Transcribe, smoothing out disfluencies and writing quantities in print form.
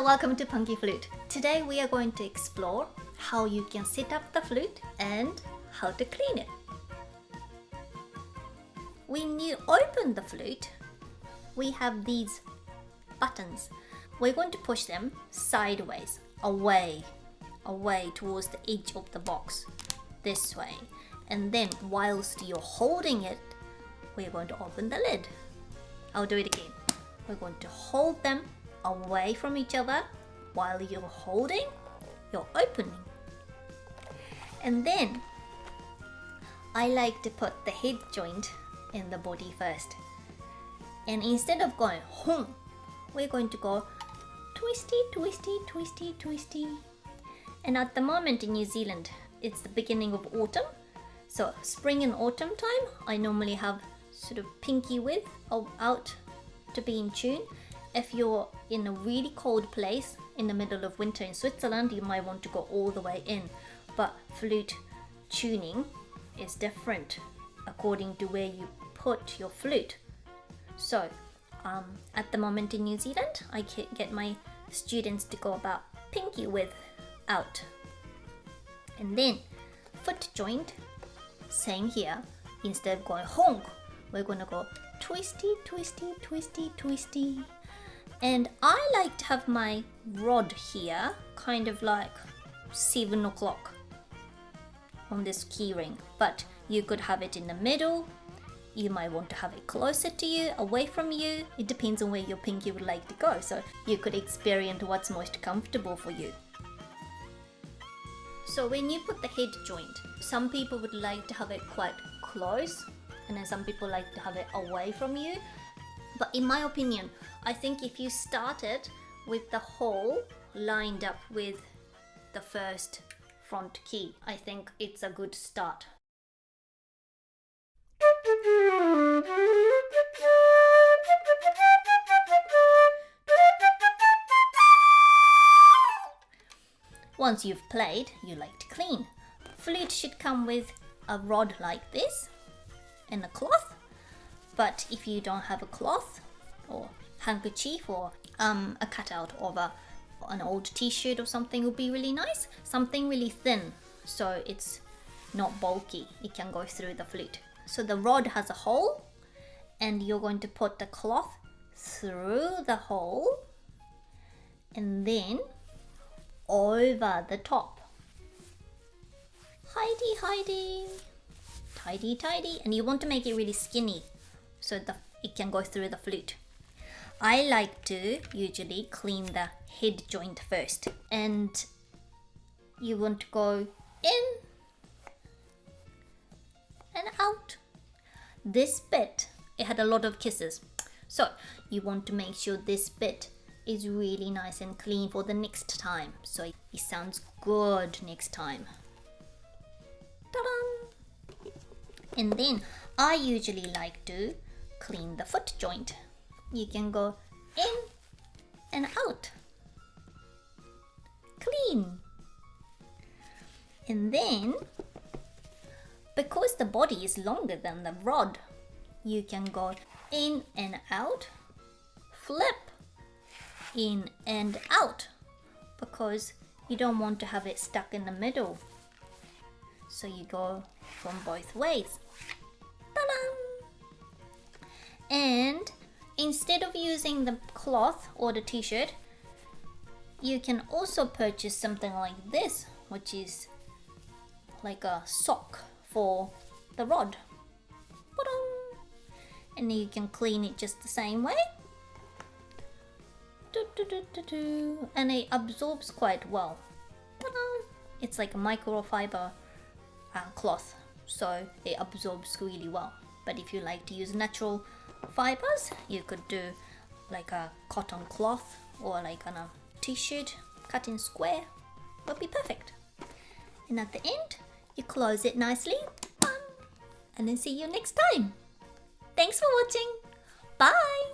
So welcome to Punky Flute. Today we are going to explore how you can set up the flute and how to clean it. When you open the flute, we have these buttons. We're going to push them sideways, away towards the edge of the box, this way. And then whilst you're holding it, we're going to open the lid. I'll do it again. We're going to hold them away from each other while you're holding, you're opening. And then I like to put the head joint in the body first. And instead of going home, we're going to go twisty, twisty, twisty, twisty. And at the moment in New Zealand, it's the beginning of autumn. So spring and autumn time, I normally have sort of pinky width out to be in tune. If you're in a really cold place in the middle of winter in Switzerland, you might want to go all the way in. But flute tuning is different according to where you put your flute. So at the moment in New Zealand, I can get my students to go about pinky width out. And then foot joint, same here. Instead of going honk, we're going to go twisty, twisty, twisty, twisty. And I like to have my rod here, kind of like 7 o'clock on this key ring. But you could have it in the middle. You might want to have it closer to you, away from you. It depends on where your pinky would like to go. So you could experiment what's most comfortable for you. So when you put the head joint, some people would like to have it quite close, and then some people like to have it away from you. But in my opinion, I think if you started with the hole lined up with the first front key, I think it's a good start. Once you've played, you like to clean. Flute should come with a rod like this and a cloth. But if you don't have a cloth or handkerchief or a cutout of an old t-shirt or something would be really nice. Something really thin so it's not bulky. It can go through the flute. So the rod has a hole and you're going to put the cloth through the hole and then over the top. Hidey, hidey, tidy, tidy. And you want to make it really skinny so it can go through the flute. I like to usually clean the head joint first. And you want to go in and out. This bit, it had a lot of kisses. So you want to make sure this bit is really nice and clean for the next time. So it sounds good next time. Ta-da! And then I usually like to clean the foot joint. You can go in and out. Clean. And then, because the body is longer than the rod, you can go in and out, flip in and out, because you don't want to have it stuck in the middle. So you go from both ways. Ta-da! And instead of using the cloth or the t-shirt, you can also purchase something like this, which is like a sock for the rod. Ta-da! And you can clean it just the same way. And it absorbs quite well. Ta-da! It's like a microfiber cloth, so it absorbs really well. But if you like to use natural fibers, you could do like a cotton cloth or like on a t-shirt cut in square. Would be perfect. And at the end, you close it nicely, and then see you next time. Thanks for watching. Bye.